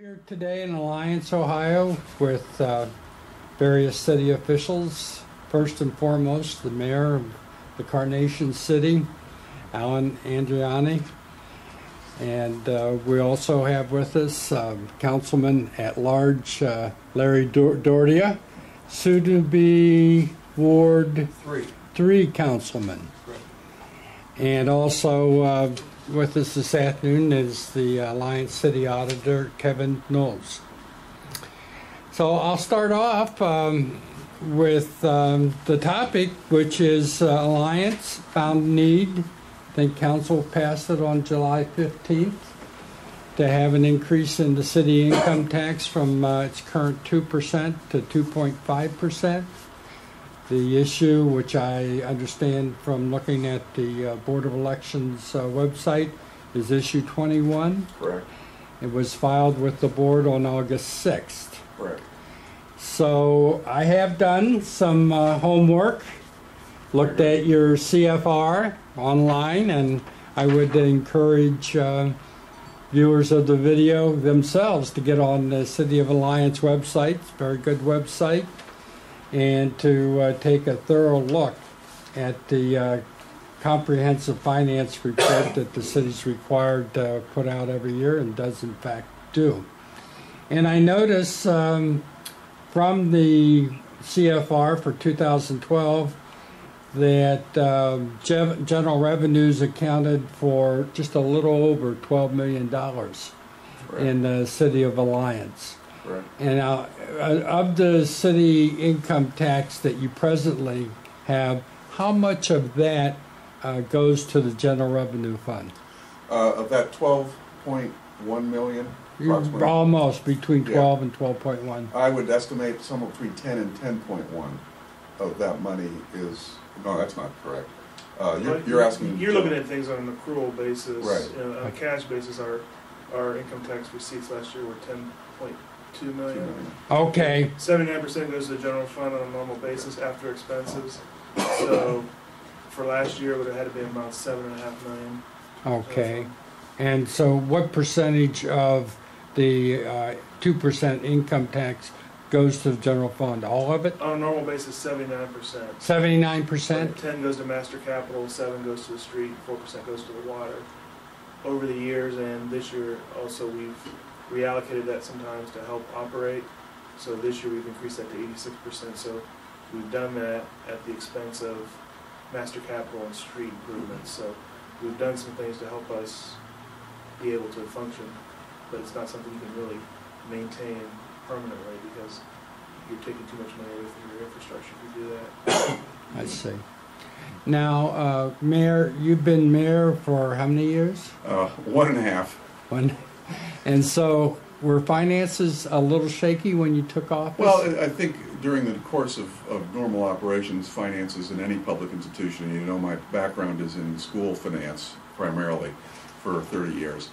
Here today in Alliance, Ohio, with various city officials. First and foremost, the mayor of the Carnation City, Alan Andriani. And we also have with us Councilman at Large Larry Dordia, soon to be Ward 3 Councilman. Right. And also with us this afternoon is the Alliance City Auditor, Kevin Knowles. So I'll start off with the topic, which is Alliance found need. I think Council passed it on July 15th to have an increase in the city income tax from its current 2% to 2.5%. The issue, which I understand from looking at the Board of Elections website, is issue 21. Correct. It was filed with the board on August 6th. Correct. So I have done some homework, looked at your CFR online, and I would encourage viewers of the video themselves to get on the City of Alliance website. It's a very good website. And to take a thorough look at the comprehensive finance report that the city's required to put out every year and does in fact do. And I notice from the CFR for 2012 that general revenues accounted for just a little over $12 million in the City of Alliance. Right. And of the city income tax that you presently have, how much of that goes to the general revenue fund? Of that 12.1 million, approximately, Almost between 12 and 12.1. I would estimate somewhere between 10 and 10.1 of that money is. No, that's not correct. You're asking. You're looking at things on an accrual basis. Right. On a cash basis, our income tax receipts last year were 10.2 million. Okay. 79% goes to the general fund on a normal basis after expenses. So for last year, it would have had to be about 7.5 million. Okay. And so what percentage of the 2% income tax goes to the general fund? All of it? On a normal basis, 79%. 79%? 10 goes to master capital, 7 goes to the street, 4% goes to the water. Over the years, and this year also, we've reallocated that sometimes to help operate. So this year we've increased that to 86%. So we've done that at the expense of master capital and street improvements. So we've done some things to help us be able to function, but it's not something you can really maintain permanently because you're taking too much money away from your infrastructure if you do that. I see. Now, Mayor, you've been mayor for how many years? 1.5. One. And so were finances a little shaky when you took office? Well, I think during the course of normal operations, finances in any public institution, you know, my background is in school finance primarily for 30 years.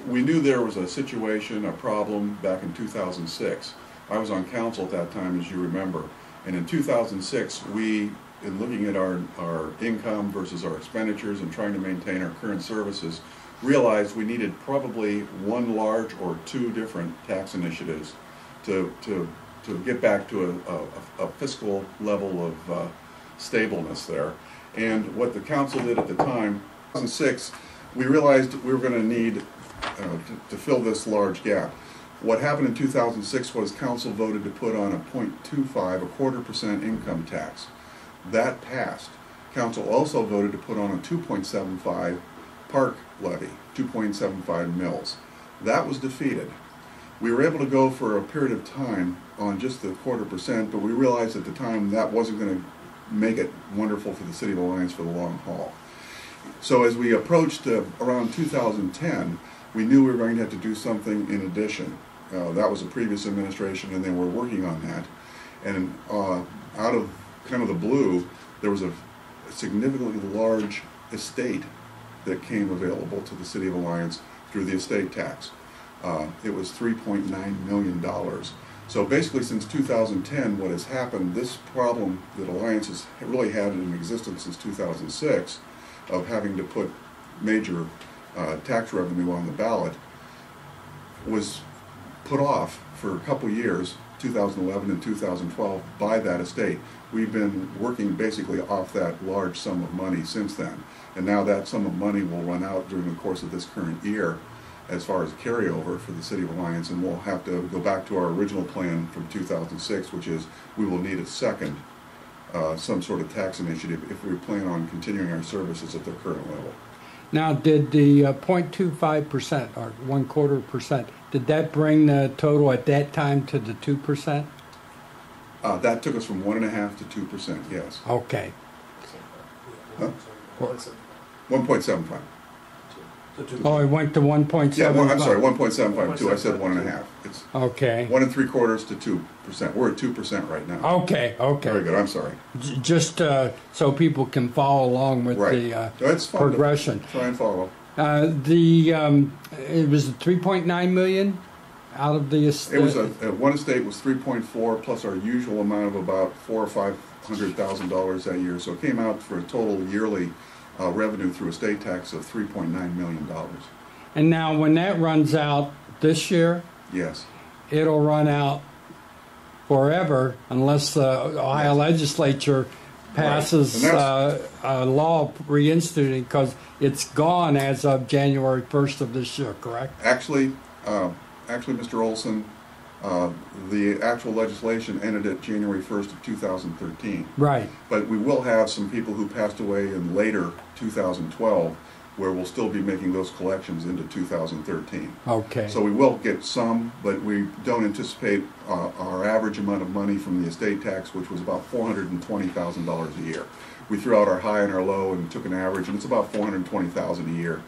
We knew there was a situation, a problem back in 2006. I was on council at that time, as you remember. And in 2006, we, in looking at our income versus our expenditures and trying to maintain our current services, realized we needed probably one large or two different tax initiatives to get back to a fiscal level of stableness there. And what the council did at the time, 2006, we realized we were going to need to fill this large gap. What happened in 2006 was council voted to put on a 0.25, a 1/4% income tax. That passed. Council also voted to put on a 2.75 park levy, 2.75 mils. That was defeated. We were able to go for a period of time on just the 1/4%, but we realized at the time that wasn't going to make it wonderful for the City of Alliance for the long haul. So as we approached around 2010, we knew we were going to have to do something in addition. That was a previous administration, and they were working on that. And out of kind of the blue, there was a significantly large estate that came available to the City of Alliance through the estate tax. It was $3.9 million. So basically since 2010, what has happened, this problem that Alliance has really had in existence since 2006 of having to put major tax revenue on the ballot was put off for a couple years, 2011 and 2012, by that estate. We've been working basically off that large sum of money since then. And now that sum of money will run out during the course of this current year as far as carryover for the City of Alliance, and we'll have to go back to our original plan from 2006, which is we will need a second, some sort of tax initiative if we plan on continuing our services at their current level. Now, did the 0.25% or 1/4%, did that bring the total at that time to the 2%? That took us from 1.5% to 2%, yes. Okay. Huh? Well, 1.75. Oh, it went to 1.75? Yeah, I'm sorry, 1.752. I said 1.5. It's Okay. 1 3/4 to 2%. We're at 2% right now. Okay, okay. Very good. I'm sorry. Just so people can follow along with Right. the It's fun to progression. try and follow. It was 3.9 million out of the estate. It was one estate was 3.4 plus our usual amount of about $400,000 or $500,000 that year. So it came out for a total yearly revenue through estate tax of $3.9 million. And now, when that runs out this year, Yes. it'll run out forever unless the Ohio Yes. legislature passes Right. And a law reinstituting, because it's gone as of January 1st of this year, correct? Actually, Mr. Olson, the actual legislation ended at January 1st of 2013. Right. But we will have some people who passed away in later 2012 where we'll still be making those collections into 2013. Okay. So we will get some, but we don't anticipate our average amount of money from the estate tax, which was about $420,000 a year. We threw out our high and our low and took an average, and it's about $420,000 a year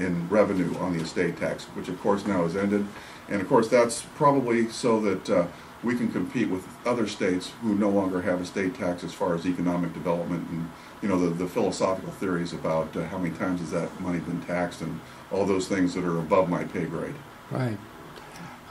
in revenue on the estate tax, which of course now has ended. And of course that's probably so that we can compete with other states who no longer have estate tax as far as economic development and the philosophical theories about how many times has that money been taxed and all those things that are above my pay grade. Right.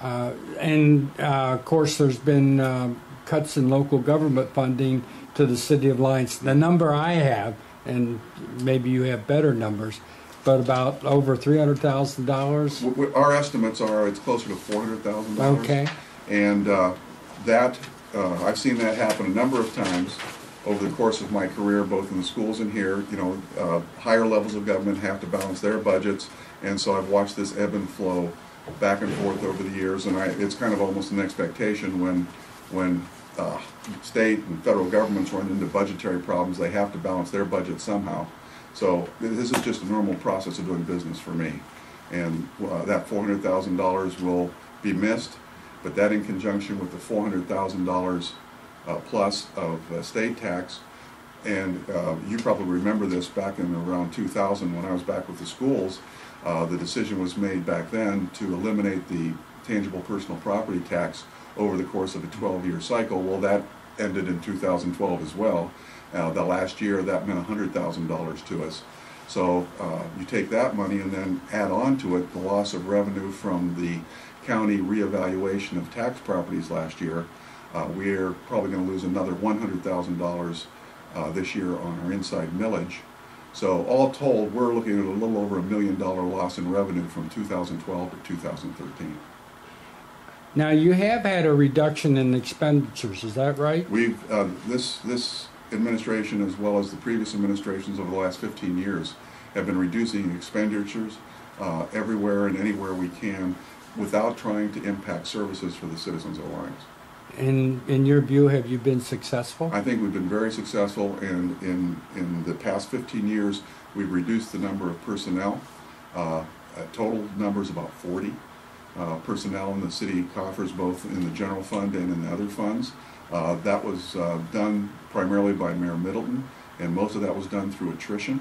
Of course, there's been cuts in local government funding to the City of Alliance. The number I have, and maybe you have better numbers, but about over $300,000. Our estimates are it's closer to $400,000. Okay. And I've seen that happen a number of times over the course of my career, both in the schools and here. Higher levels of government have to balance their budgets, and so I've watched this ebb and flow back and forth over the years, and it's kind of almost an expectation when state and federal governments run into budgetary problems, they have to balance their budget somehow. So this is just a normal process of doing business for me, and that $400,000 will be missed, but that in conjunction with the $400,000 plus of state tax, and you probably remember this back in around 2000 when I was back with the schools, the decision was made back then to eliminate the tangible personal property tax over the course of a 12-year cycle. Well, that ended in 2012 as well. The last year that meant $100,000 to us. So you take that money and then add on to it the loss of revenue from the county reevaluation of tax properties last year. We're probably going to lose another $100,000 this year on our inside millage. So all told, we're looking at a little over $1 million loss in revenue from 2012 to 2013. Now, you have had a reduction in expenditures, is that right? We've this administration, as well as the previous administrations over the last 15 years, have been reducing expenditures everywhere and anywhere we can without trying to impact services for the Citizens Alliance. In your view, have you been successful? I think we've been very successful, and in the past 15 years, we've reduced the number of personnel. Total number is about 40 personnel in the city coffers, both in the general fund and in the other funds. That was done primarily by Mayor Middleton, and most of that was done through attrition.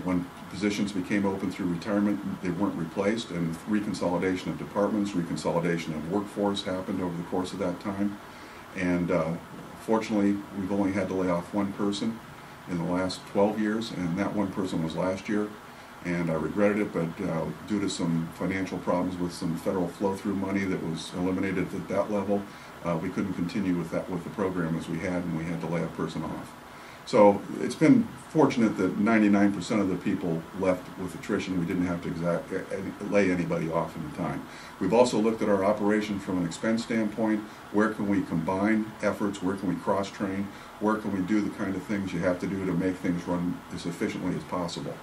When positions became open through retirement, they weren't replaced, and reconsolidation of departments, reconsolidation of workforce happened over the course of that time. And fortunately, we've only had to lay off one person in the last 12 years, and that one person was last year. And I regretted it, but due to some financial problems with some federal flow-through money that was eliminated at that level, we couldn't continue with the program as we had, and we had to lay a person off. So it's been fortunate that 99% of the people left with attrition. We didn't have to lay anybody off in the time. We've also looked at our operation from an expense standpoint. Where can we combine efforts? Where can we cross-train? Where can we do the kind of things you have to do to make things run as efficiently as possible?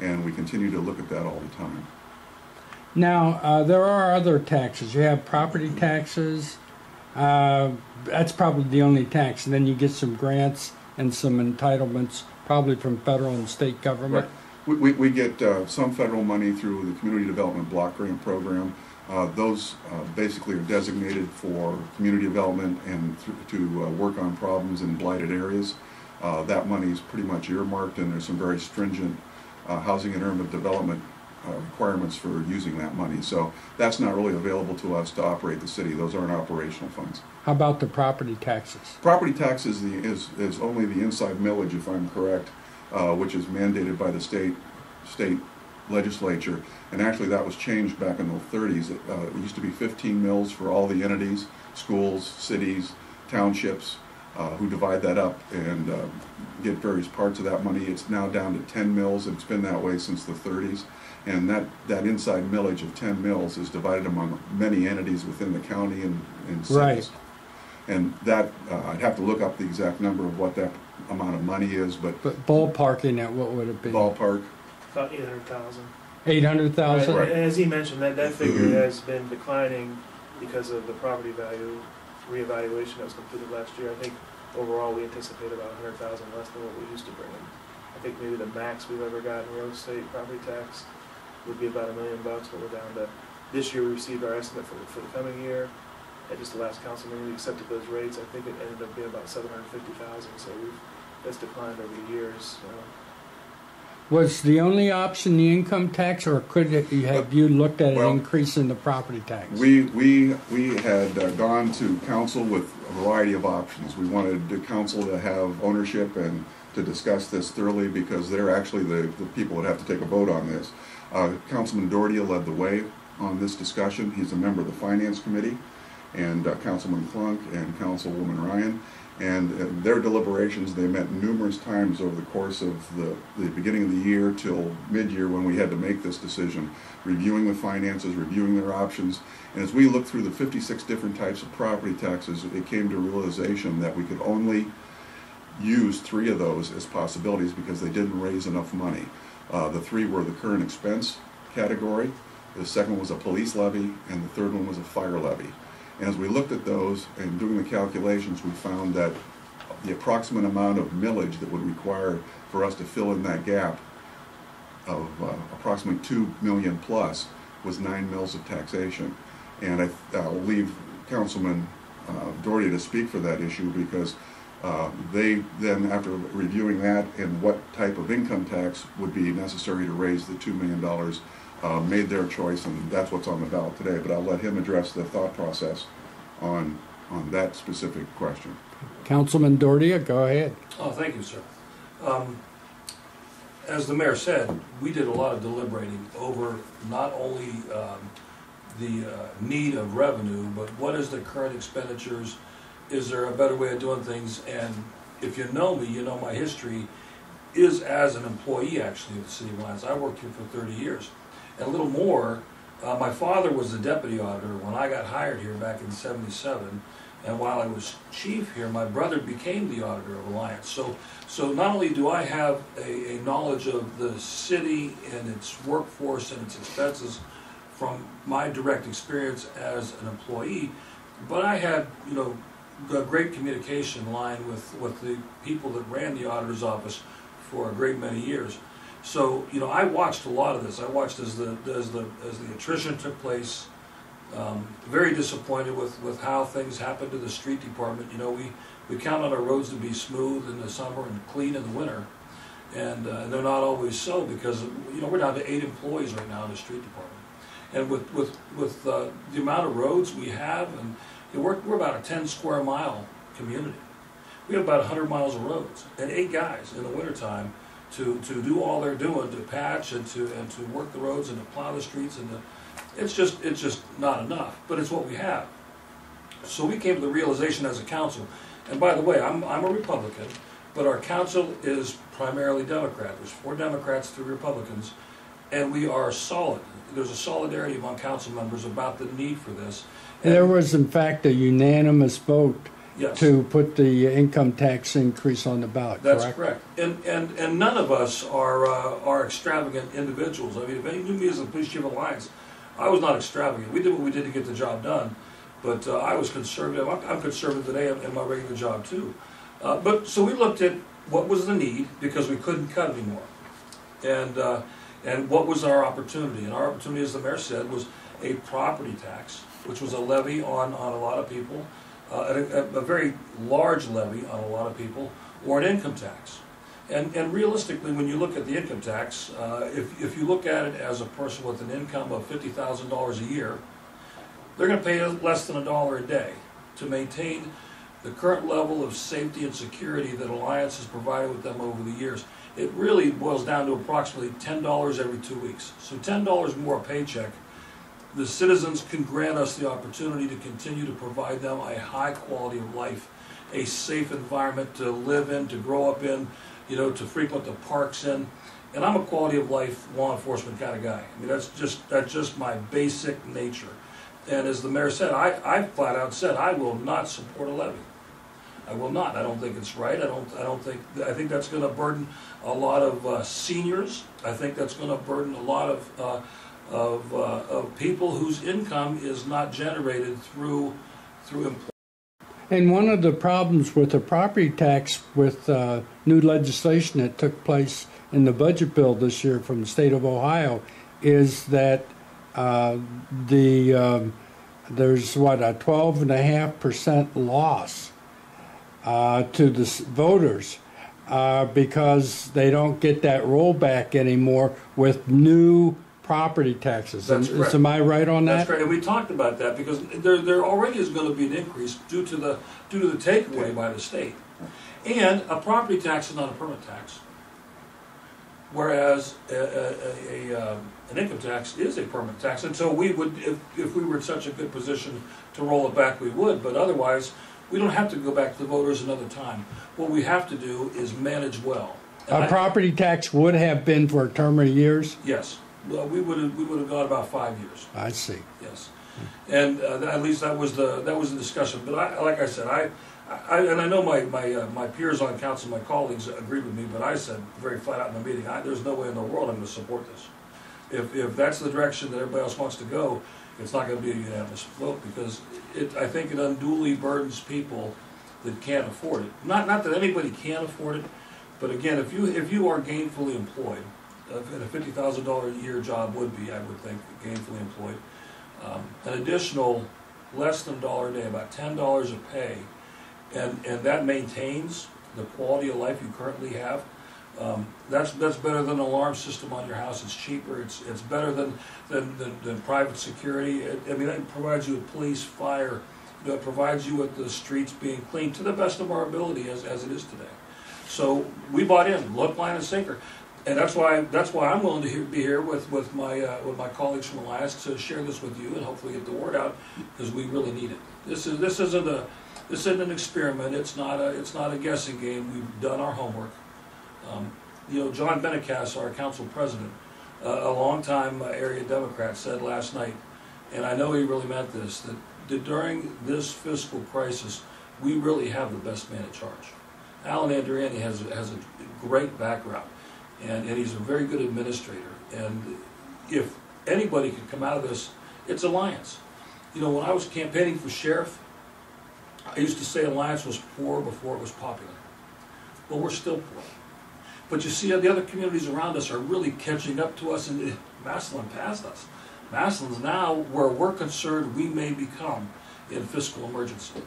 And we continue to look at that all the time. Now, there are other taxes. You have property taxes. That's probably the only tax. And then you get some grants and some entitlements, probably from federal and state government. Right. We get some federal money through the Community Development Block Grant Program. Those basically are designated for community development and to work on problems in blighted areas. That money is pretty much earmarked, and there's some very stringent housing and urban development requirements for using that money. So that's not really available to us to operate the city. Those aren't operational funds. How about the property taxes? Property tax is only the inside millage, if I'm correct, which is mandated by the state legislature. And actually that was changed back in the 30s. It used to be 15 mills for all the entities, schools, cities, townships, who divide that up and get various parts of that money. It's now down to 10 mills. It's been that way since the 30s. And that inside millage of 10 mills is divided among many entities within the county and cities. Right. And that, I'd have to look up the exact number of what that amount of money is, but ballparking it, what would it be? ballpark. About 800,000. 800,000? Right. And as he mentioned, that figure has been declining because of the property value reevaluation that was completed last year. I think overall we anticipate about 100,000 less than what we used to bring in. I think maybe the max we've ever gotten in real estate property tax would be about $1 million, but we're down to, this year we received our estimate for the coming year. At just the last council meeting, we accepted those rates. I think it ended up being about 750,000. So that's declined over the years. Was the only option the income tax, or have you looked at an increase in the property tax? We had gone to council with a variety of options. We wanted the council to have ownership and to discuss this thoroughly, because they're actually the people that have to take a vote on this. Councilman Doherty led the way on this discussion. He's a member of the Finance Committee, and Councilman Klunk and Councilwoman Ryan. And their deliberations, they met numerous times over the course of the beginning of the year till mid-year, when we had to make this decision, reviewing the finances, reviewing their options. And as we looked through the 56 different types of property taxes, it came to a realization that we could only use 3 of those as possibilities because they didn't raise enough money. The 3 were the current expense category, the second was a police levy, and the third one was a fire levy. And as we looked at those and doing the calculations, we found that the approximate amount of millage that would require for us to fill in that gap of approximately 2 million plus was 9 mills of taxation. And I'll leave Councilman Doherty to speak for that issue, because they then, after reviewing that and what type of income tax would be necessary to raise the $2 million, made their choice, and that's what's on the ballot today. But I'll let him address the thought process on that specific question. Councilman Doherty, go ahead. Oh, thank you, sir. As the mayor said, we did a lot of deliberating over not only the need of revenue, but what is the current expenditures? Is there a better way of doing things? And if you know me, you know my history is as an employee, actually, of the City of Lyons. I worked here for 30 years. And a little more, my father was the deputy auditor when I got hired here back in '77. And while I was chief here, my brother became the auditor of Alliance. So not only do I have a knowledge of the city and its workforce and its expenses from my direct experience as an employee, but I had, a great communication line with the people that ran the auditor's office for a great many years. So, I watched a lot of this. I watched as the attrition took place. Very disappointed with how things happened to the street department. We count on our roads to be smooth in the summer and clean in the winter, and they're not always so, because we're down to 8 employees right now in the street department, and with the amount of roads we have, and we're about a 10 square mile community. We have about 100 miles of roads and 8 guys in the wintertime to do all they're doing, to patch and to work the roads and to plow the streets, and it's just not enough, but it's what we have. So we came to the realization as a council, and by the way, I'm a Republican, but our council is primarily Democrat. There's 4 Democrats, 3 Republicans, and we are solid. There's a solidarity among council members about the need for this. There was, in fact, a unanimous vote Yes. to put the income tax increase on the ballot, That's correct? correct. And none of us are extravagant individuals. I mean, if any knew me as the Police Chief Alliance, I was not extravagant. We did what we did to get the job done, but I was conservative. I'm conservative today in my regular job too. So we looked at what was the need because we couldn't cut anymore, and what was our opportunity. And our opportunity, as the mayor said, was a property tax, which was a levy on a lot of people. A very large levy on a lot of people, or an income tax. And realistically, when you look at the income tax, if you look at it as a person with an income of $50,000 a year, they're going to pay less than $1 a day to maintain the current level of safety and security that Alliance has provided with them over the years. It really boils down to approximately $10 every 2 weeks. So $10 more a paycheck. The citizens can grant us the opportunity to continue to provide them a high quality of life, a safe environment to live in, to grow up in, to frequent the parks in. And I'm a quality of life law enforcement kind of guy. I mean, that's just my basic nature. And as the mayor said, I flat out said I will not support a levy. I will not. I don't think it's right. I think that's going to burden a lot of seniors. I think that's going to burden a lot of people whose income is not generated through employment. And one of the problems with the property tax with new legislation that took place in the budget bill this year from the state of Ohio is that there's a 12.5% loss to the voters because they don't get that rollback anymore with new property taxes. That's correct. Am I right on that? That's correct. And we talked about that because there already is going to be an increase due to the takeaway by the state. And a property tax is not a permanent tax, whereas an income tax is a permanent tax. And so we would, if we were in such a good position to roll it back, we would. But otherwise, we don't have to go back to the voters another time. What we have to do is manage well. A property tax would have been for a term of years? Yes. Well, we would have gone about 5 years. I see. Yes, and at least that was the discussion. But like I said, I know my peers on council, my colleagues agreed with me, but I said very flat out in the meeting, there's no way in the world I'm going to support this. If that's the direction that everybody else wants to go, it's not going to be a unanimous vote because I think it unduly burdens people that can't afford it. Not that anybody can afford it, but again, if you are gainfully employed. And a $50,000 a year job would be, I would think, gainfully employed. An additional less than $1 a day, about $10 a pay, and that maintains the quality of life you currently have. That's better than an alarm system on your house. It's cheaper. It's better than private security. It provides you with police, fire. It provides you with the streets being cleaned to the best of our ability as it is today. So we bought in, hook, line, and sinker. And that's why I'm willing to be here with my colleagues from Alliance to share this with you and hopefully get the word out because we really need it. This isn't an experiment. It's not a guessing game. We've done our homework. John Benicas, our council president, a longtime area Democrat, said last night, and I know he really meant this, that during this fiscal crisis, we really have the best man in charge. Alan Andriani has a great background. And he's a very good administrator. And if anybody could come out of this, it's Alliance. When I was campaigning for sheriff, I used to say Alliance was poor before it was popular. Well, we're still poor. But you see, the other communities around us are really catching up to us, and Massillon passed us. Massillon's now, where we're concerned, we may become in fiscal emergency.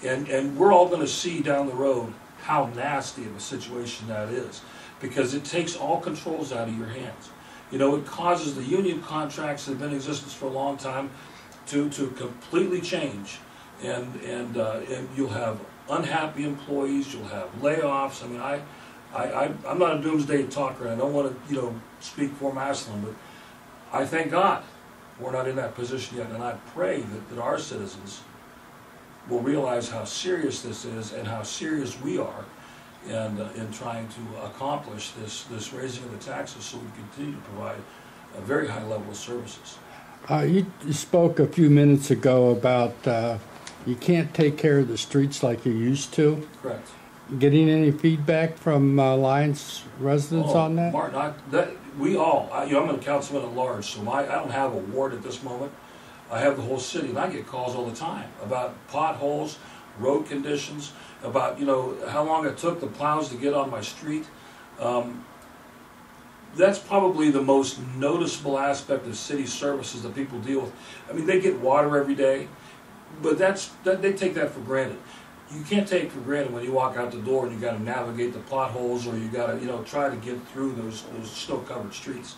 And we're all going to see down the road how nasty of a situation that is. Because it takes all controls out of your hands. It causes the union contracts that have been in existence for a long time to completely change, and you'll have unhappy employees, you'll have layoffs. I'm not a doomsday talker, and I don't want to speak for Massillon, but I thank God we're not in that position yet, and I pray that our citizens will realize how serious this is and how serious we are. and in trying to accomplish this raising of the taxes so we continue to provide a very high level of services. You spoke a few minutes ago about you can't take care of the streets like you used to. Correct. Getting any feedback from Alliance residents on that? Martin, I'm a councilman at large, so I don't have a ward at this moment. I have the whole city, and I get calls all the time about potholes, road conditions, about how long it took the plows to get on my street. That's probably the most noticeable aspect of city services that people deal with. I mean, they get water every day, but they take that for granted. You can't take for granted when you walk out the door and you got to navigate the potholes, or you got to try to get through those snow-covered streets.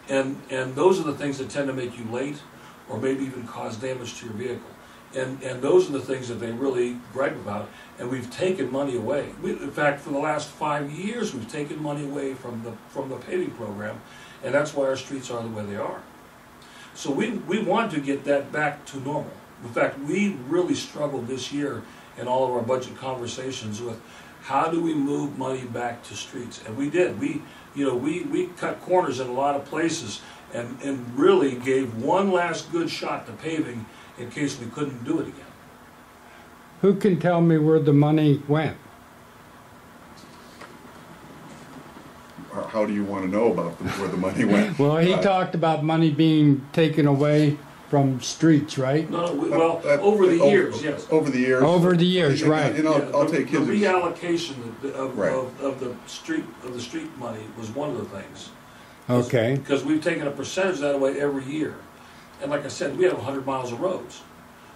And those are the things that tend to make you late, or maybe even cause damage to your vehicle. And those are the things that they really gripe about. And we've taken money away. In fact, for the last 5 years, we've taken money away from the paving program, and that's why our streets are the way they are. So we want to get that back to normal. In fact, we really struggled this year in all of our budget conversations with how do we move money back to streets, and we did. We cut corners in a lot of places, and really gave one last good shot to paving in case we couldn't do it again. Who can tell me where the money went? How do you want to know about where the money went? Well, he talked about money being taken away from streets, right? No, over the years, yes. Over the years. Over the years, right. And I'll take his. The reallocation of Right. the street money was one of the things. Okay. Because we've taken a percentage of that away every year. And like I said, we have 100 miles of roads.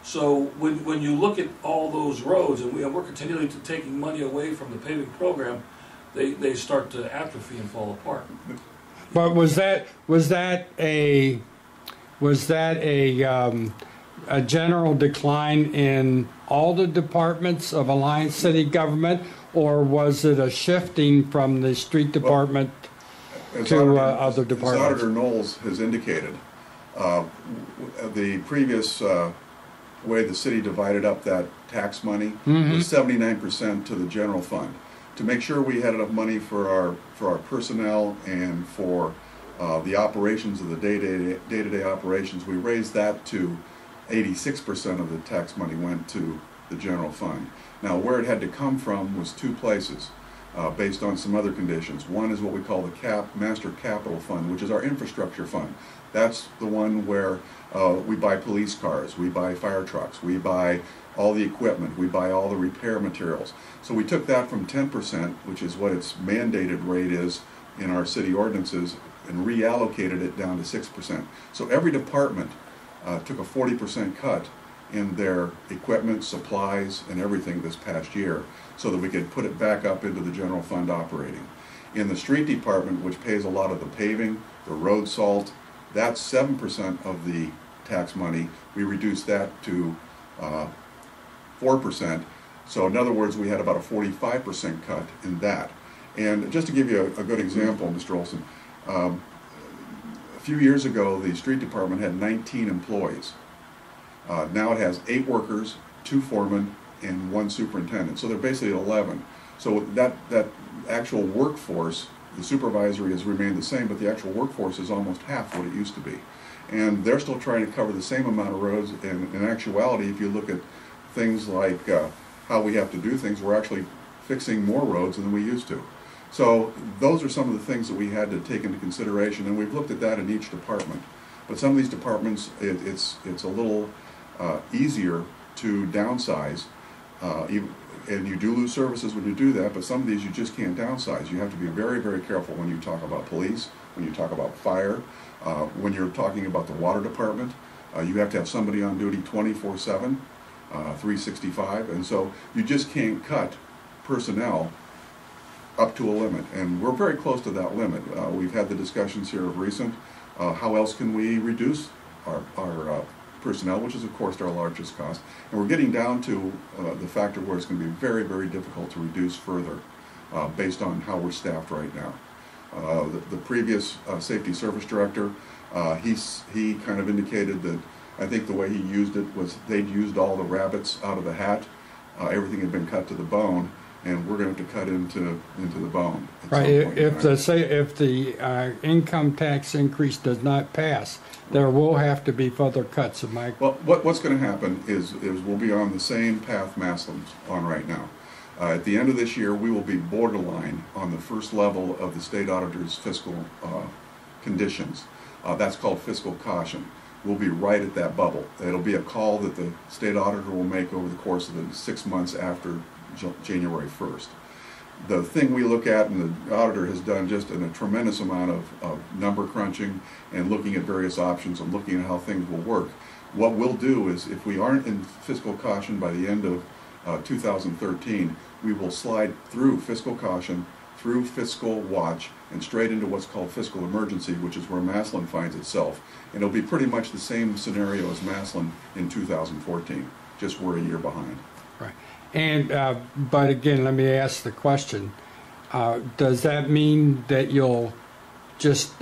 So when you look at all those roads, and we're continually taking money away from the paving program, they start to atrophy and fall apart. But was that a general decline in all the departments of Alliance City government, or was it a shifting from the street department to other departments? As Auditor Knowles has indicated, the previous way the city divided up that tax money was 79% to the general fund. To make sure we had enough money for our personnel and for the operations of the day-to-day operations, we raised that to 86% of the tax money went to the general fund. Now, where it had to come from was two places, based on some other conditions. One is what we call the Master Capital Fund, which is our infrastructure fund. That's the one where we buy police cars, we buy fire trucks, we buy all the equipment, we buy all the repair materials. So we took that from 10%, which is what its mandated rate is in our city ordinances, and reallocated it down to 6%. So every department took a 40% cut in their equipment, supplies, and everything this past year, so that we could put it back up into the general fund operating. In the street department, which pays a lot of the paving, the road salt, that's 7% of the tax money. We reduced that to 4%. So in other words, we had about a 45% cut in that. And just to give you a good example, Mr. Olson, a few years ago, the street department had 19 employees. Now it has 8 workers, 2 foremen, and 1 superintendent. So they're basically 11. So that actual workforce, the supervisory has remained the same, but the actual workforce is almost half what it used to be. And they're still trying to cover the same amount of roads. And in actuality, if you look at things like how we have to do things, we're actually fixing more roads than we used to. So those are some of the things that we had to take into consideration, and we've looked at that in each department. But some of these departments, it's a little easier to downsize, and you do lose services when you do that, but some of these you just can't downsize. You have to be very, very careful when you talk about police, when you talk about fire, when you're talking about the water department. You have to have somebody on duty 24/7, 365, and so you just can't cut personnel up to a limit, and we're very close to that limit. We've had the discussions here of recent. How else can we reduce our personnel, which is of course our largest cost, and we're getting down to the factor where it's going to be very, very difficult to reduce further based on how we're staffed right now. The previous safety service director, he kind of indicated that I think the way he used it was they'd used all the rabbits out of the hat. Everything had been cut to the bone, and we're going to have to cut into the bone. At Right, some point in time. if the income tax increase does not pass, there will have to be further cuts. Well, what's going to happen is we'll be on the same path Masslin's on right now. At the end of this year, we will be borderline on the first level of the state auditor's fiscal conditions. That's called fiscal caution. We'll be right at that bubble. It'll be a call that the state auditor will make over the course of the 6 months after January 1st. The thing we look at, and the auditor has done just a tremendous amount of number crunching and looking at various options and looking at how things will work. What we'll do is, if we aren't in fiscal caution by the end of 2013, we will slide through fiscal caution, through fiscal watch, and straight into what's called fiscal emergency, which is where Massillon finds itself. And it'll be pretty much the same scenario as Massillon in 2014, just we're a year behind. Right. And, but again, let me ask the question. Does that mean that you'll just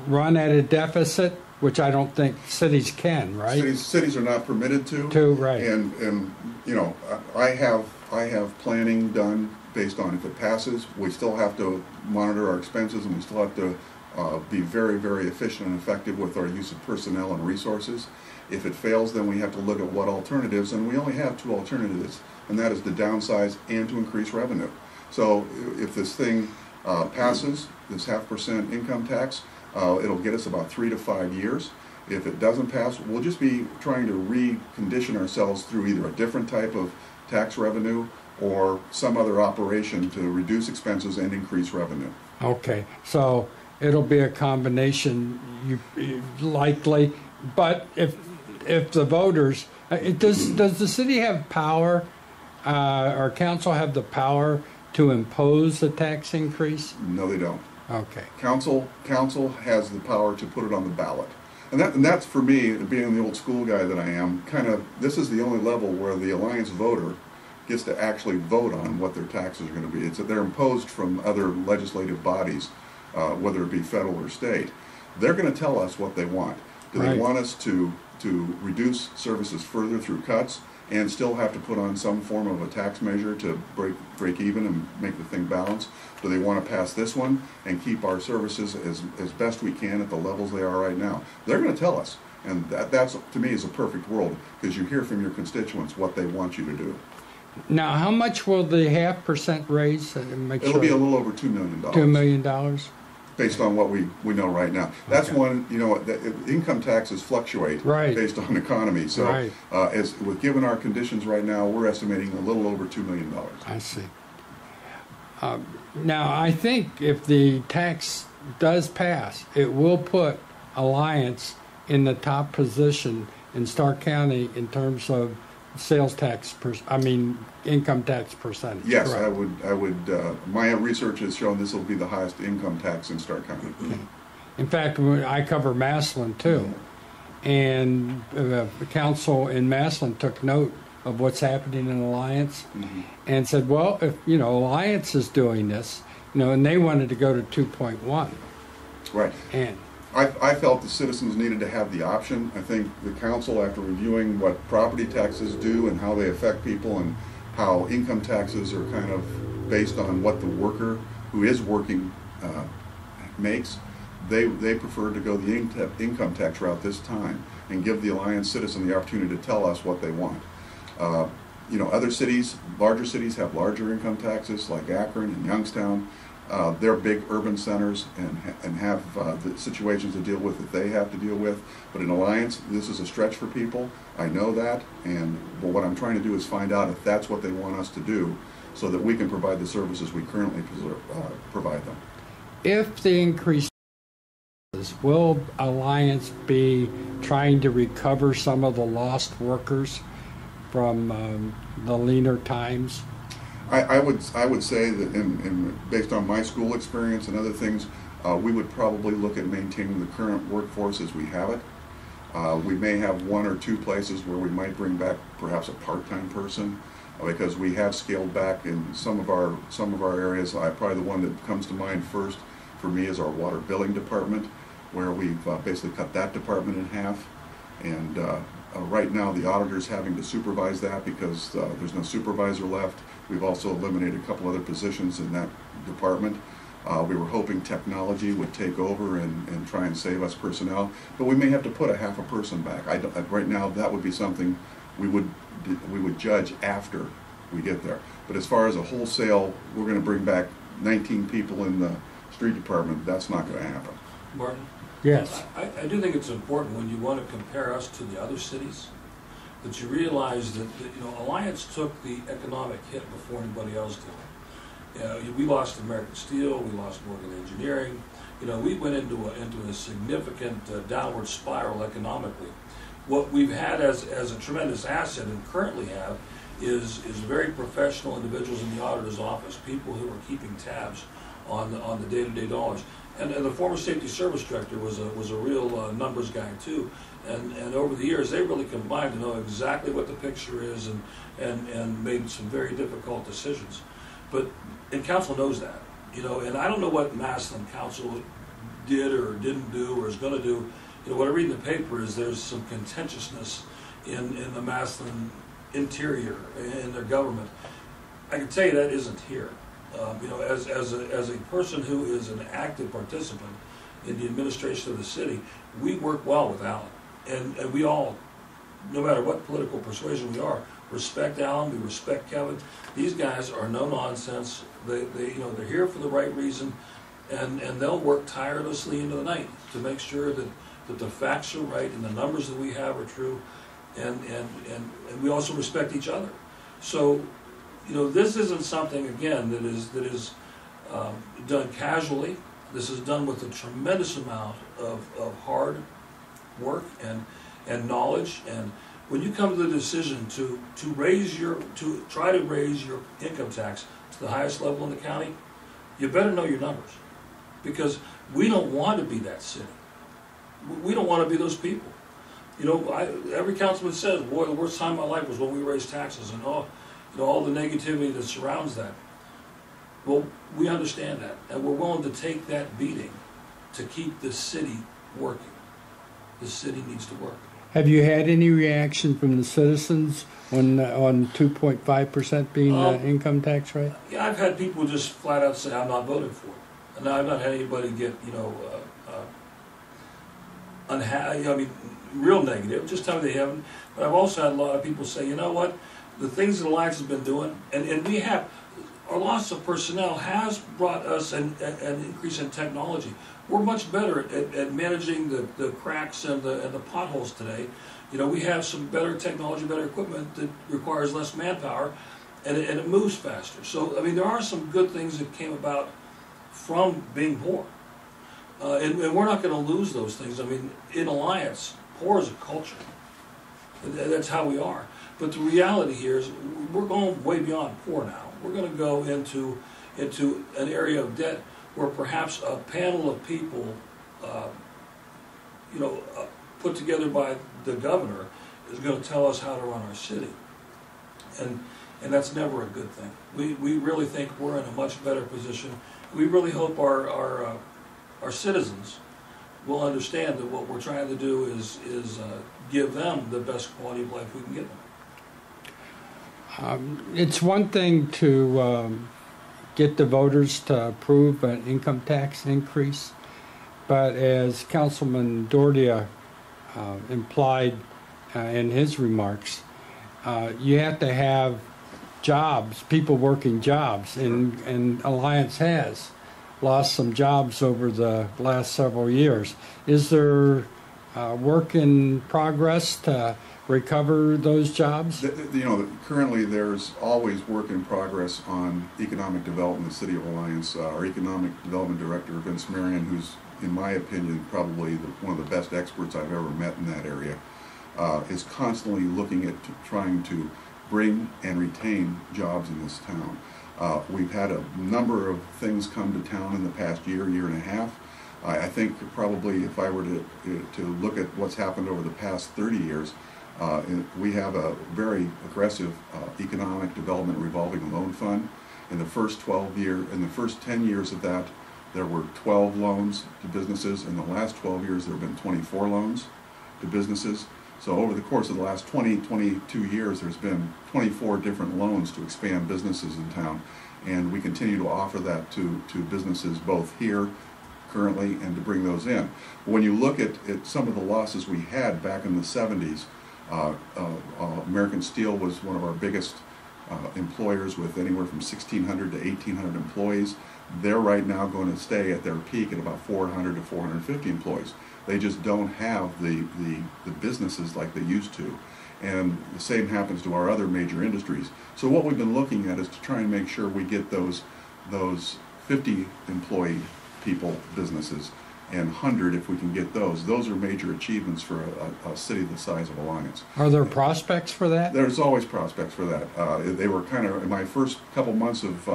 run at a deficit, which I don't think cities can, right? Cities are not permitted to. Right. And you know, I have planning done based on if it passes. We still have to monitor our expenses, and we still have to be very, very efficient and effective with our use of personnel and resources. If it fails, then we have to look at what alternatives, and we only have two alternatives, and that is to downsize and to increase revenue. So if this thing passes, this 0.5% income tax, it'll get us about 3 to 5 years. If it doesn't pass, we'll just be trying to recondition ourselves through either a different type of tax revenue or some other operation to reduce expenses and increase revenue. Okay, so it'll be a combination, likely. But if the voters, does the city have power, or council have the power to impose a tax increase? No, they don't. Okay. Council has the power to put it on the ballot. And that's for me, being the old school guy that I am, kind of, this is the only level where the Alliance voter gets to actually vote on what their taxes are going to be. It's that they're imposed from other legislative bodies, whether it be federal or state. They're going to tell us what they want. Do they want us to reduce services further through cuts and still have to put on some form of a tax measure to break even and make the thing balance? Do they want to pass this one and keep our services as best we can at the levels they are right now? They're going to tell us, and that's to me is a perfect world, because you hear from your constituents what they want you to do. Now, how much will the 0.5% raise? It'll be a little over $2 million. $2 million? Based on what we know right now. That's one, you know, income taxes fluctuate based on economy. So as with given our conditions right now, we're estimating a little over $2 million. I see. Now, I think if the tax does pass, it will put Alliance in the top position in Stark County in terms of sales tax, income tax percentage. Yes, correct? I would. My research has shown this will be the highest income tax in Stark County. Okay. In fact, I cover Massillon too, and the council in Massillon took note of what's happening in Alliance, and said, well, if Alliance is doing this, and they wanted to go to 2.1. Right. And I felt the citizens needed to have the option. I think the council, after reviewing what property taxes do and how they affect people and how income taxes are kind of based on what the worker who is working makes, they preferred to go the income tax route this time and give the Alliance citizen the opportunity to tell us what they want. Other cities, larger cities, have larger income taxes like Akron and Youngstown. They're big urban centers and have the situations to deal with that they have to deal with. But in Alliance, this is a stretch for people. I know that, and what I'm trying to do is find out if that's what they want us to do, so that we can provide the services we currently provide them. If the increase, will Alliance be trying to recover some of the lost workers from the leaner times? I would say that based on my school experience and other things, we would probably look at maintaining the current workforce as we have it. We may have 1 or 2 places where we might bring back perhaps a part-time person, because we have scaled back in some of our areas. Probably the one that comes to mind first for me is our water billing department, where we've basically cut that department in half, and Right now, the auditor's having to supervise that because there's no supervisor left. We've also eliminated a couple other positions in that department. We were hoping technology would take over and try and save us personnel, but we may have to put a half a person back. Right now, that would be something we would judge after we get there. But as far as a wholesale, we're going to bring back 19 people in the street department, that's not going to happen. Martin? Yes. I do think it's important when you want to compare us to the other cities, that you realize that Alliance took the economic hit before anybody else did. We lost American Steel, we lost Morgan Engineering. We went into a significant downward spiral economically. What we've had as a tremendous asset and currently have is very professional individuals in the auditor's office, people who are keeping tabs on the day-to-day dollars. And the former safety service director was a real numbers guy too. And over the years, they really combined to know exactly what the picture is and made some very difficult decisions. And council knows that, and I don't know what Massillon Council did or didn't do or is going to do. What I read in the paper is there's some contentiousness in the Massillon interior, in their government. I can tell you that isn't here. As a person who is an active participant in the administration of the city, we work well with Alan. And we all, no matter what political persuasion we are, respect Alan, we respect Kevin. These guys are no nonsense. They're here for the right reason, and they'll work tirelessly into the night to make sure that the facts are right and the numbers that we have are true, and we also respect each other. So, this isn't something, again, that is done casually. This is done with a tremendous amount of hard work and knowledge. And when you come to the decision to try to raise your income tax to the highest level in the county, you better know your numbers, because we don't want to be that city. We don't want to be those people. Every councilman says, "Boy, the worst time of my life was when we raised taxes," and all the negativity that surrounds that. Well, we understand that, and we're willing to take that beating to keep this city working. This city needs to work. Have you had any reaction from the citizens on 2.5% being the income tax rate? Yeah, I've had people just flat out say, "I'm not voting for it." And I've not had anybody get, unhappy. Real negative. Just tell me they haven't. But I've also had a lot of people say, "You know what? The things that Alliance has been doing, and we have, our loss of personnel has brought us an increase in technology. We're much better at managing the cracks and the potholes today. We have some better technology, better equipment that requires less manpower, and it moves faster. So, there are some good things that came about from being poor. And we're not going to lose those things. In Alliance, poor is a culture. That's how we are. But the reality here is we're going way beyond poor now. We're going to go into an area of debt where perhaps a panel of people, put together by the governor, is going to tell us how to run our city. And that's never a good thing. We really think we're in a much better position. We really hope our citizens will understand that what we're trying to do is give them the best quality of life we can give them. It's one thing to get the voters to approve an income tax increase, but as Councilman Doherty implied in his remarks, you have to have jobs, people working jobs, and Alliance has lost some jobs over the last several years. Is there work in progress to recover those jobs? Currently there's always work in progress on economic development in the City of Alliance. Our Economic Development Director, Vince Marion, who's, in my opinion, probably one of the best experts I've ever met in that area, is constantly looking at trying to bring and retain jobs in this town. We've had a number of things come to town in the past year and a half. I think probably if I were to look at what's happened over the past 30 years, we have a very aggressive economic development revolving loan fund. In the first 10 years of that, there were 12 loans to businesses. In the last 12 years, there have been 24 loans to businesses. So over the course of the last 22 years, there's been 24 different loans to expand businesses in town. And we continue to offer that to businesses both here currently and to bring those in. When you look at some of the losses we had back in the 70s, American Steel was one of our biggest employers with anywhere from 1,600 to 1,800 employees. They're right now going to stay at their peak at about 400 to 450 employees. They just don't have the businesses like they used to. And the same happens to our other major industries. So what we've been looking at is to try and make sure we get those 50 employee people businesses and 100 if we can get those. Those are major achievements for a city the size of Alliance. Are there prospects for that? There's always prospects for that. They were kind of, in my first couple months of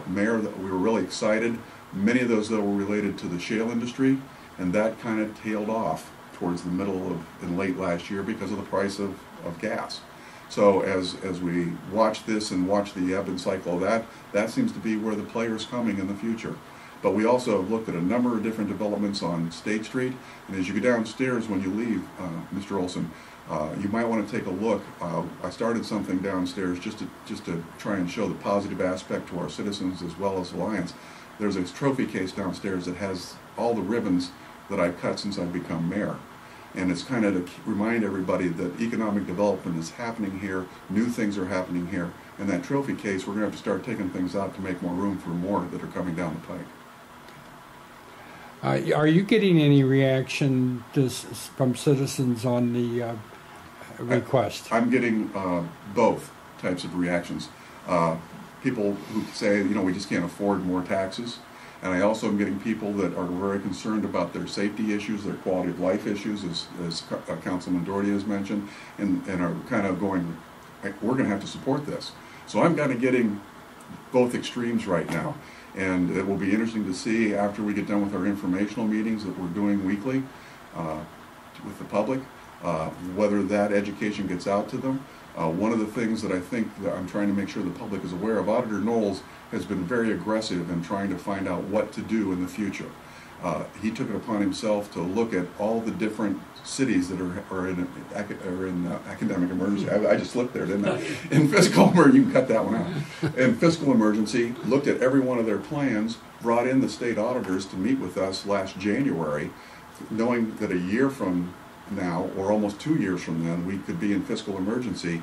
mayor, we were really excited. Many of those, though, were related to the shale industry, and that kind of tailed off towards the middle of and late last year because of the price of gas. So as we watch this and watch the ebb and cycle of that seems to be where the player's coming in the future. But we also have looked at a number of different developments on State Street, and as you go downstairs when you leave, Mr. Olson, you might want to take a look. I started something downstairs just to try and show the positive aspect to our citizens as well as Alliance. There's a trophy case downstairs that has all the ribbons that I've cut since I've become mayor. And it's kind of to remind everybody that economic development is happening here, new things are happening here, and that trophy case, we're going to have to start taking things out to make more room for more that are coming down the pike. Are you getting any reaction from citizens on the request? I'm getting both types of reactions. People who say, we just can't afford more taxes. And I also am getting people that are very concerned about their safety issues, their quality of life issues, as Councilman Doherty has mentioned, and are kind of going, we're going to have to support this. So I'm kind of getting both extremes right now. And it will be interesting to see after we get done with our informational meetings that we're doing weekly with the public, whether that education gets out to them. One of the things that I think that I'm trying to make sure the public is aware of, Auditor Knowles has been very aggressive in trying to find out what to do in the future. He took it upon himself to look at all the different cities that are in academic emergency. I just slipped there, didn't I? In fiscal emergency, you can cut that one out. In fiscal emergency, looked at every one of their plans, brought in the state auditors to meet with us last January, knowing that a year from now, or almost 2 years from then, we could be in fiscal emergency.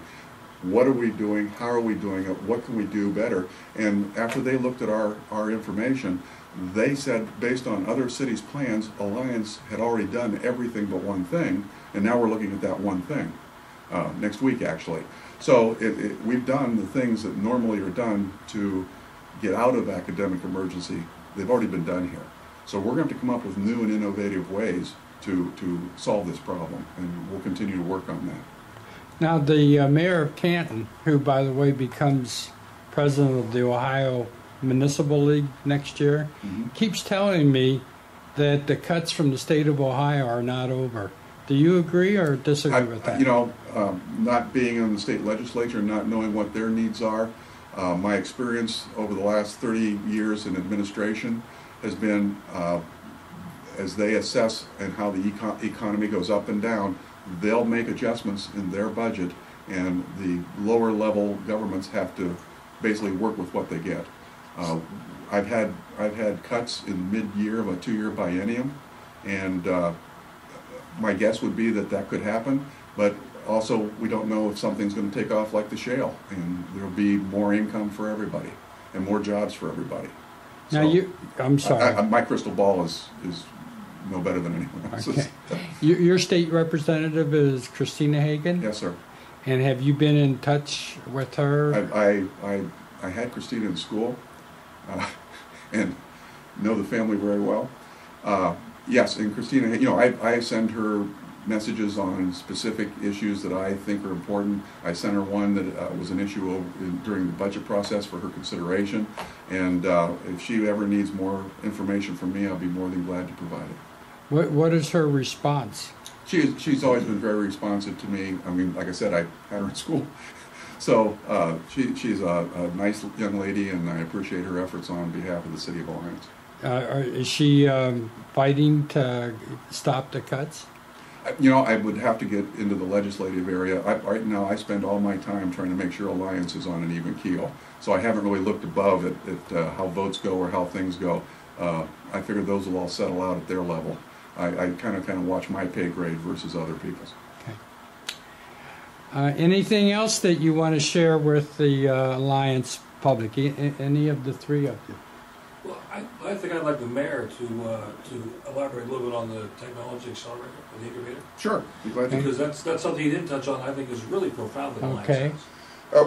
What are we doing? How are we doing it? What can we do better? And after they looked at our information, they said, based on other cities' plans, Alliance had already done everything but one thing, and now we're looking at that one thing next week, actually. So we've done the things that normally are done to get out of academic emergency. They've already been done here. So we're going to have to come up with new and innovative ways to solve this problem, and we'll continue to work on that. Now, the mayor of Canton, who, by the way, becomes president of the Ohio Municipal League next year, keeps telling me that the cuts from the state of Ohio are not over. Do you agree or disagree with that? Not being in the state legislature, not knowing what their needs are, my experience over the last 30 years in administration has been as they assess and how the economy goes up and down, they'll make adjustments in their budget, and the lower level governments have to basically work with what they get. I've had cuts in mid-year of a 2-year biennium, and my guess would be that could happen, but also we don't know if something's going to take off like the shale, and there'll be more income for everybody and more jobs for everybody. Now I'm sorry. My crystal ball is no better than anyone else's. Okay. Your state representative is Christina Hagan? Yes, sir. And have you been in touch with her? I had Christina in school and know the family very well. Yes, and Christina, I send her messages on specific issues that I think are important. I sent her one that was an issue during the budget process for her consideration, and if she ever needs more information from me, I'll be more than glad to provide it. What is her response? She's always been very responsive to me. I mean, like I said, I had her in school. So she's a nice young lady, and I appreciate her efforts on behalf of the city of Alliance. Is she fighting to stop the cuts? I would have to get into the legislative area. Right now, I spend all my time trying to make sure Alliance is on an even keel. So I haven't really looked above at how votes go or how things go. I figure those will all settle out at their level. I kind of watch my pay grade versus other people's. Okay. Anything else that you want to share with the Alliance public? Any of the three of you? Well, I think I'd like the mayor to elaborate a little bit on the technology accelerator, or the incubator. Sure, be glad to. Because that's something you didn't touch on. I think is really profound. That Okay.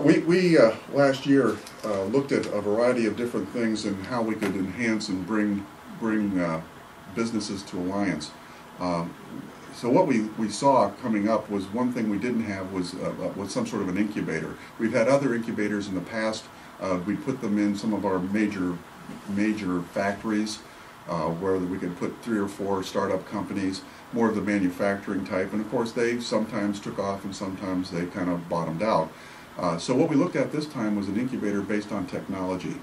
We last year looked at a variety of different things and how we could enhance and bring businesses to Alliance. So what we saw coming up was one thing we didn't have was some sort of an incubator. We've had other incubators in the past. We put them in some of our major factories where we could put 3 or 4 startup companies, more of the manufacturing type, and of course they sometimes took off and sometimes they kind of bottomed out. So what we looked at this time was an incubator based on technology.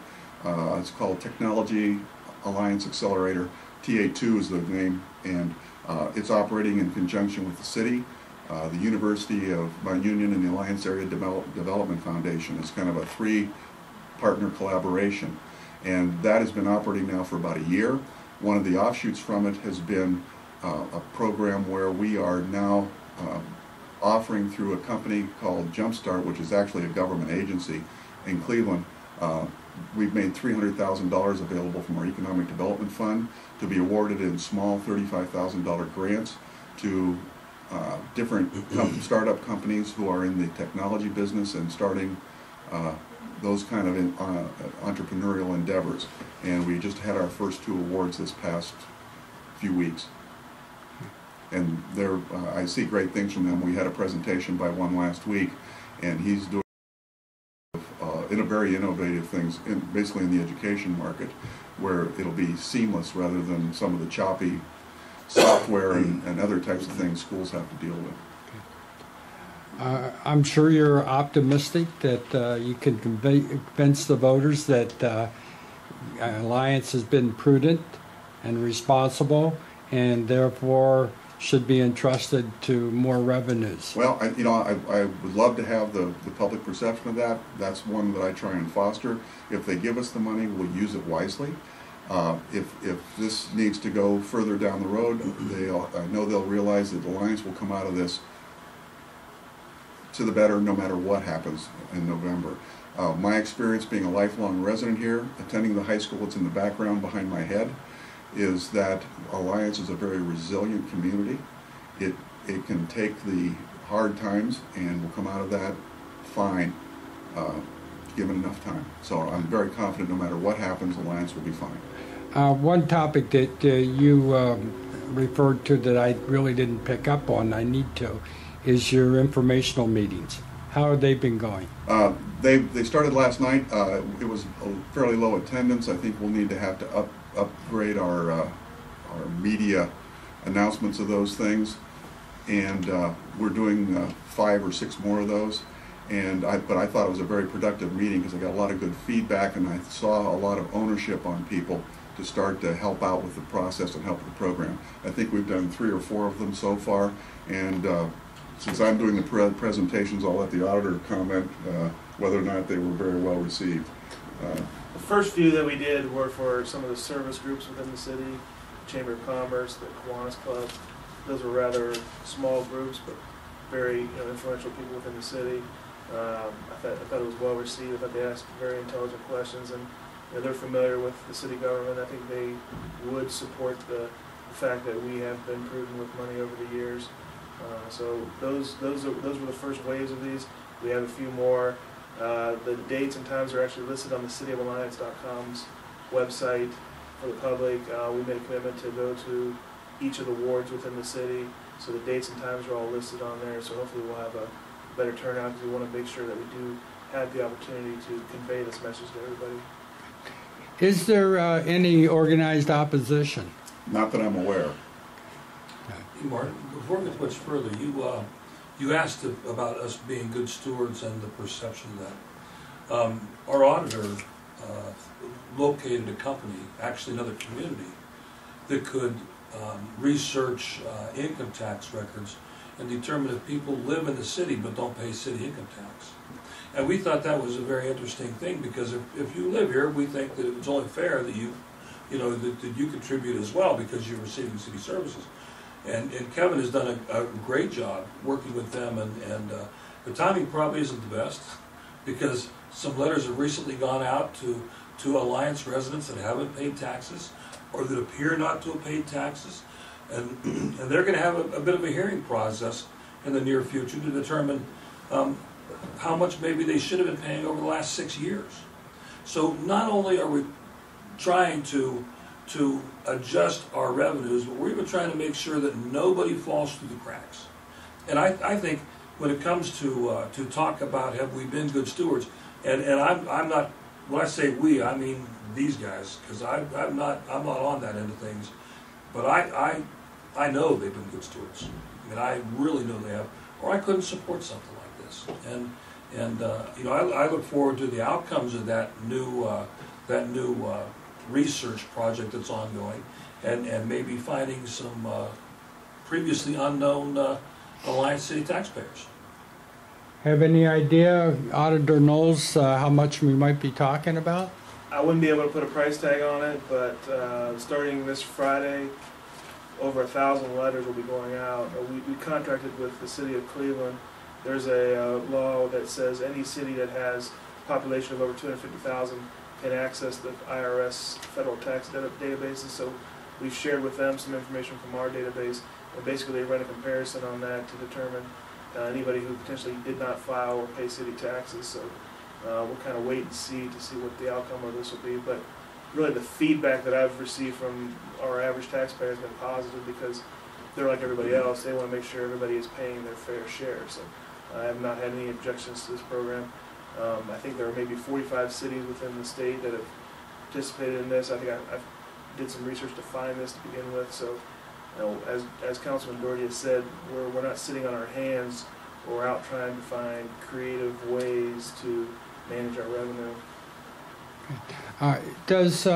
It's called Technology Alliance Accelerator. TA2 is the name, and it's operating in conjunction with the city, the University of Mount Union, and the Alliance Area Development Foundation. It's kind of a 3-partner collaboration. And that has been operating now for about a year. One of the offshoots from it has been a program where we are now offering through a company called Jumpstart, which is actually a government agency in Cleveland. We've made $300,000 available from our Economic Development Fund to be awarded in small $35,000 grants to different startup companies who are in the technology business and starting those kind of entrepreneurial endeavors. And we just had our first 2 awards this past few weeks. And I see great things from them. We had a presentation by one last week, and he's doing very innovative things, basically in the education market, where it'll be seamless rather than some of the choppy software and other types of things schools have to deal with. I'm sure you're optimistic that you can convince the voters that Alliance has been prudent and responsible, and therefore should be entrusted to more revenues. Well, I would love to have the public perception of that. That's one that I try and foster. If they give us the money, we'll use it wisely. If this needs to go further down the road, I know they'll realize that the Alliance will come out of this to the better no matter what happens in November. My experience being a lifelong resident here, attending the high school that's in the background behind my head, is that Alliance is a very resilient community. It can take the hard times and will come out of that fine, given enough time. So I'm very confident no matter what happens, Alliance will be fine. One topic that you referred to that I really didn't pick up on, I need to, is your informational meetings. How have they been going? They started last night. It was a fairly low attendance. I think we'll need to upgrade our media announcements of those things, and we're doing 5 or 6 more of those. But I thought it was a very productive meeting because I got a lot of good feedback, and I saw a lot of ownership on people to start to help out with the process and help with the program. I think we've done 3 or 4 of them so far, and since I'm doing the presentations, I'll let the auditor comment whether or not they were very well received. The first few that we did were for some of the service groups within the city, Chamber of Commerce, the Kiwanis Club. Those were rather small groups, but very influential people within the city. I thought it was well received. I thought they asked very intelligent questions, and they're familiar with the city government. I think they would support the fact that we have been prudent with money over the years. So those were the first waves of these. We have a few more. The dates and times are actually listed on the cityofaLliance.com's website for the public. We made a commitment to go to each of the wards within the city, so the dates and times are all listed on there. So hopefully we'll have a better turnout, because we want to make sure that we do have the opportunity to convey this message to everybody. Is there any organized opposition? Not that I'm aware. Hey, Martin, before we go much further, you asked about us being good stewards and the perception of that. Our auditor located a company, actually another community, that could research income tax records and determine if people live in the city but don't pay city income tax. And we thought that was a very interesting thing, because if you live here, we think that it's only fair that you contribute as well, because you're receiving city services. And Kevin has done a great job working with them, and the timing probably isn't the best, because some letters have recently gone out to Alliance residents that haven't paid taxes or that appear not to have paid taxes, and they're going to have a bit of a hearing process in the near future to determine how much maybe they should have been paying over the last 6 years. So not only are we trying to adjust our revenues, but we're even trying to make sure that nobody falls through the cracks. And I think when it comes to talk about have we been good stewards, and I'm not, when I say we, I mean these guys, because I'm not on that end of things, but I know they've been good stewards. I mean, I really know they have, or I couldn't support something like this. And I look forward to the outcomes of that new research project that's ongoing, and maybe finding some previously unknown Alliance City taxpayers. Have any idea, Auditor Knowles, how much we might be talking about? I wouldn't be able to put a price tag on it, but starting this Friday, over 1,000 letters will be going out. We contracted with the city of Cleveland. There's a law that says any city that has a population of over 250,000 can access the IRS federal tax databases. So we've shared with them some information from our database, and basically they run a comparison on that to determine anybody who potentially did not file or pay city taxes. So we'll kind of wait and see what the outcome of this will be. But really the feedback that I've received from our average taxpayer has been positive, because they're like everybody else. They want to make sure everybody is paying their fair share. So I have not had any objections to this program. I think there are maybe 45 cities within the state that have participated in this. I think I did some research to find this to begin with. So, as Councilman Doherty has said, we're not sitting on our hands. We're out trying to find creative ways to manage our revenue. Does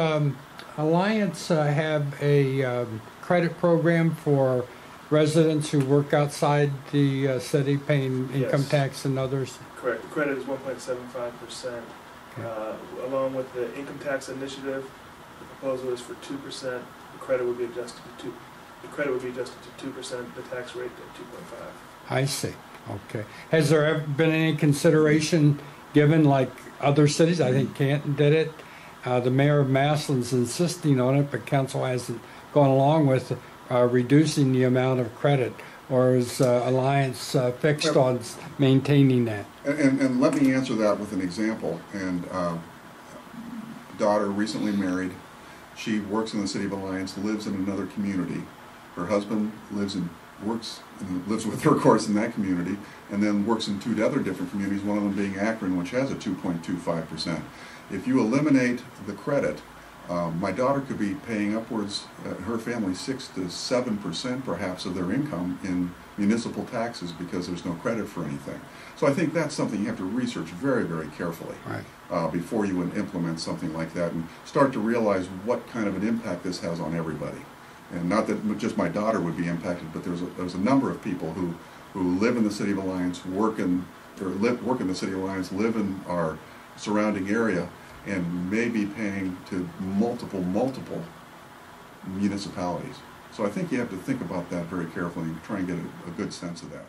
Alliance have a credit program for residents who work outside the city paying income Yes. tax and others? Correct. The credit is 1.75%. Along with the income tax initiative, the proposal is for 2%. The credit would be adjusted to 2%. The tax rate at 2.5. I see. Okay. Has there ever been any consideration given, like other cities? I think Canton did it. The mayor of Massillon's insisting on it, but council hasn't gone along with reducing the amount of credit. Or is Alliance fixed on maintaining that? And let me answer that with an example. And daughter recently married. She works in the city of Alliance, lives in another community. Her husband lives with her, of course, in that community, and then works in 2 other different communities, one of them being Akron, which has a 2.25%. If you eliminate the credit, my daughter could be paying upwards, her family, 6 to 7% perhaps of their income in municipal taxes because there's no credit for anything. So I think that's something you have to research very, very carefully before you would implement something like that, and start to realize what kind of an impact this has on everybody. And not that just my daughter would be impacted, but there's a number of people who live in the city of Alliance, work in the city of Alliance, live in our surrounding area, and may be paying to multiple municipalities. So I think you have to think about that very carefully and try and get a good sense of that.